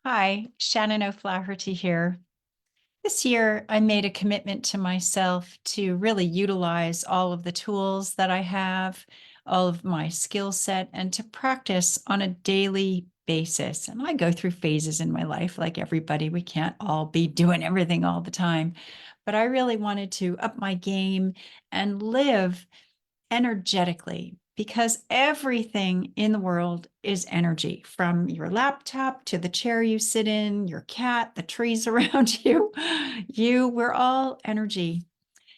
Hi, Shannon O'Flaherty here. This year, I made a commitment to myself to really utilize all of the tools that I have, all of my skill set, and to practice on a daily basis. And I go through phases in my life like everybody. We can't all be doing everything all the time. But I really wanted to up my game and live energetically because everything in the world is energy, from your laptop to the chair you sit in, your cat, the trees around you. We're all energy.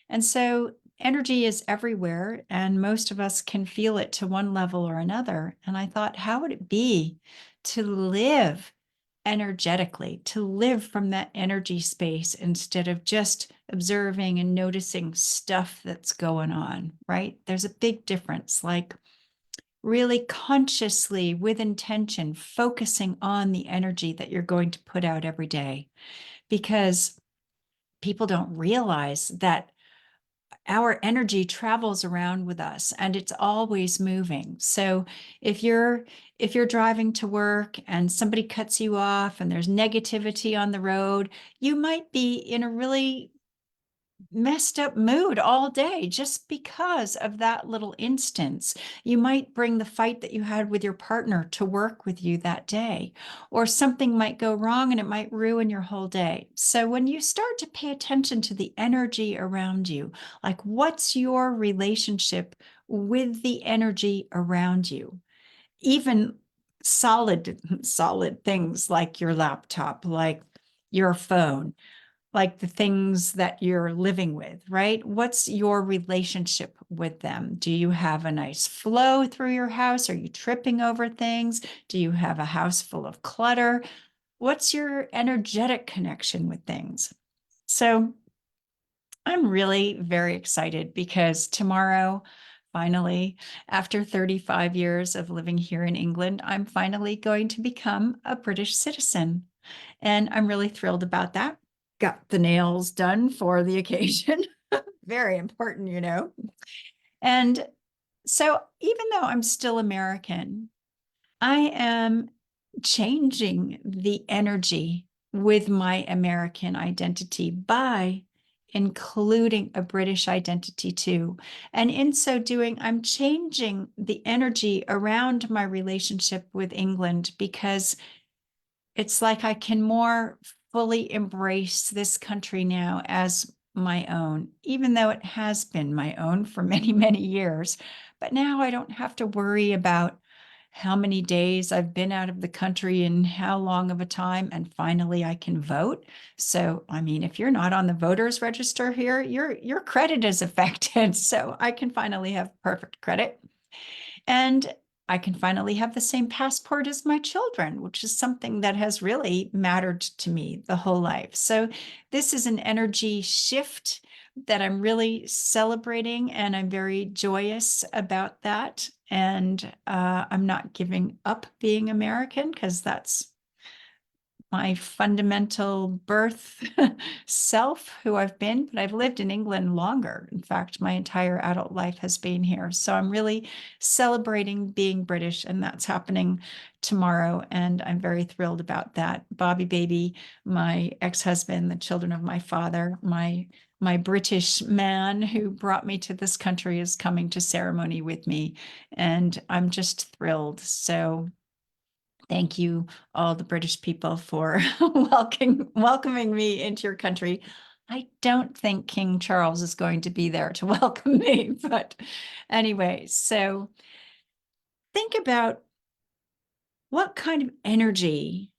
And so energy is everywhere, and most of us can feel it to one level or another. And I thought, how would it be to live energetically, to live from that energy space instead of just observing and noticing stuff that's going on, right? There's a big difference, like really consciously, with intention, focusing on the energy that you're going to put out every day, because people don't realize that our energy travels around with us and it's always moving. So if you're driving to work and somebody cuts you off and there's negativity on the road, you might be in a really messed up mood all day just because of that little instance. You might bring the fight that you had with your partner to work with you that day, or something might go wrong and it might ruin your whole day. So when you start to pay attention to the energy around you, like what's your relationship with the energy around you? Even solid things like your laptop, like your phone, like the things that you're living with, right? What's your relationship with them? Do you have a nice flow through your house? Are you tripping over things? Do you have a house full of clutter? What's your energetic connection with things? So I'm really very excited because tomorrow, finally, after 35 years of living here in England, I'm finally going to become a British citizen. And I'm really thrilled about that. Got the nails done for the occasion. Very important, you know. And so, even though I'm still American, I am changing the energy with my American identity by including a British identity too. And in so doing, I'm changing the energy around my relationship with England because it's like I can more fully embrace this country now as my own, even though it has been my own for many, many years. But now I don't have to worry about how many days I've been out of the country and how long of a time, and finally I can vote. So, I mean, if you're not on the voters register here, your credit is affected. So I can finally have perfect credit. And I can finally have the same passport as my children, which is something that has really mattered to me the whole life. So this is an energy shift that I'm really celebrating, and I'm very joyous about that. And I'm not giving up being American because that's my fundamental birth self, who I've been, but I've lived in England longer. In fact, my entire adult life has been here. So I'm really celebrating being British, and that's happening tomorrow. And I'm very thrilled about that. Bobby Baby, my ex-husband, the children of my father, my British man who brought me to this country is coming to ceremony with me, and I'm just thrilled. So thank you, all the British people, for welcoming me into your country. I don't think King Charles is going to be there to welcome me, but anyway, so think about what kind of energy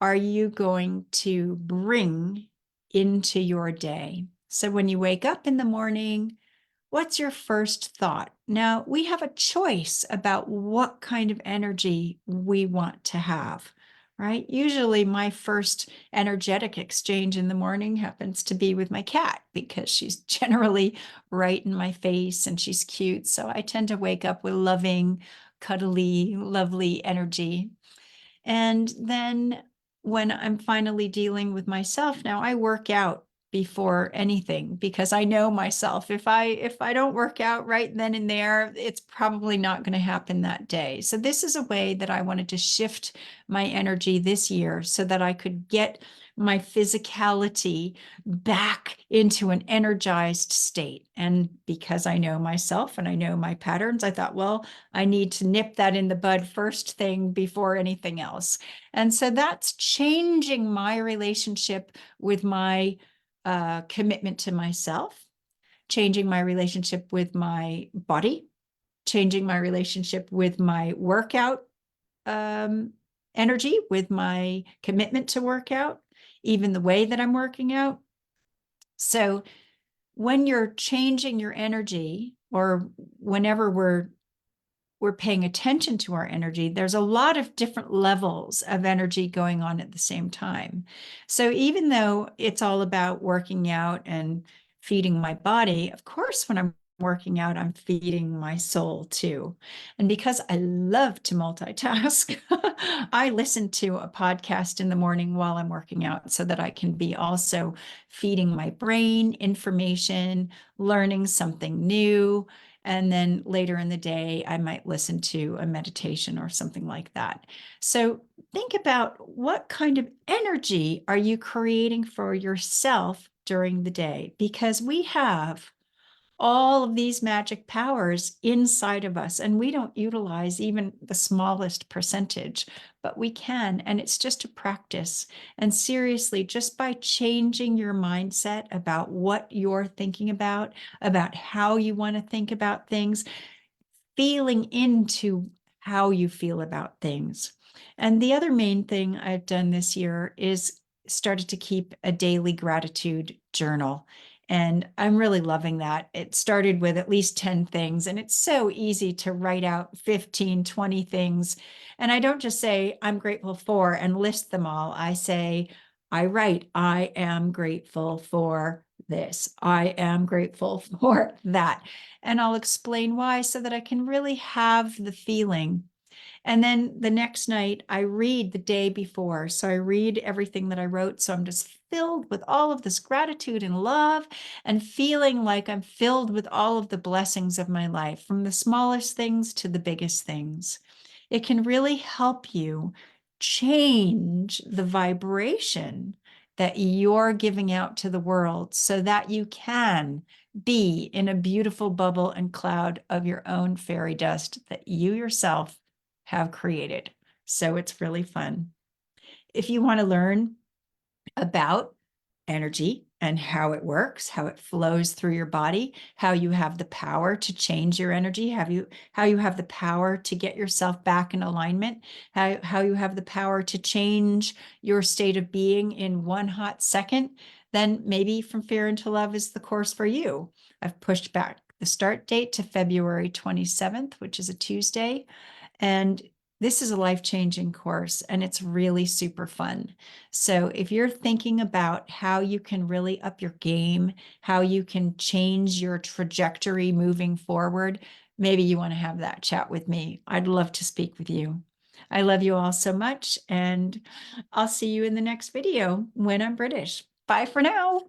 are you going to bring into your day? So when you wake up in the morning, what's your first thought? Now, we have a choice about what kind of energy we want to have, right? Usually, my first energetic exchange in the morning happens to be with my cat because she's generally right in my face and she's cute. So I tend to wake up with loving, cuddly, lovely energy. And then when I'm finally dealing with myself, now I work out before anything, because I know myself. If I don't work out right then and there, it's probably not going to happen that day. So this is a way that I wanted to shift my energy this year so that I could get my physicality back into an energized state. And because I know myself and I know my patterns, I thought, well, I need to nip that in the bud first thing before anything else. And so that's changing my relationship with my commitment to myself, changing my relationship with my body, changing my relationship with my workout energy, with my commitment to workout, even the way that I'm working out. So when you're changing your energy, or whenever we're paying attention to our energy, there's a lot of different levels of energy going on at the same time. So even though it's all about working out and feeding my body, of course, when I'm working out, I'm feeding my soul too. And because I love to multitask, I listen to a podcast in the morning while I'm working out so that I can be also feeding my brain information, learning something new. And then later in the day, I might listen to a meditation or something like that. So think about, what kind of energy are you creating for yourself during the day? Because we have all of these magic powers inside of us, and we don't utilize even the smallest percentage, but we can. And it's just a practice. And seriously, just by changing your mindset about what you're thinking about how you want to think about things, feeling into how you feel about things. And the other main thing I've done this year is started to keep a daily gratitude journal. And I'm really loving that. It started with at least 10 things, and it's so easy to write out 15, 20 things. And I don't just say, I'm grateful for, and list them all. I write, I am grateful for this. I am grateful for that. And I'll explain why, so that I can really have the feeling. And then the next night, I read the day before. So I read everything that I wrote. So I'm just filled with all of this gratitude and love, and feeling like I'm filled with all of the blessings of my life, from the smallest things to the biggest things. It can really help you change the vibration that you're giving out to the world, so that you can be in a beautiful bubble and cloud of your own fairy dust that you yourself have created. So it's really fun. If you want to learn about energy and how it works, how it flows through your body, how you have the power to change your energy, how you have the power to get yourself back in alignment, how you have the power to change your state of being in one hot second, then maybe From Fear into Love is the course for you. I've pushed back the start date to February 27th, which is a Tuesday. And this is a life-changing course, and it's really super fun. So if you're thinking about how you can really up your game, how you can change your trajectory moving forward, maybe you want to have that chat with me. I'd love to speak with you. I love you all so much, and I'll see you in the next video when I'm British. Bye for now.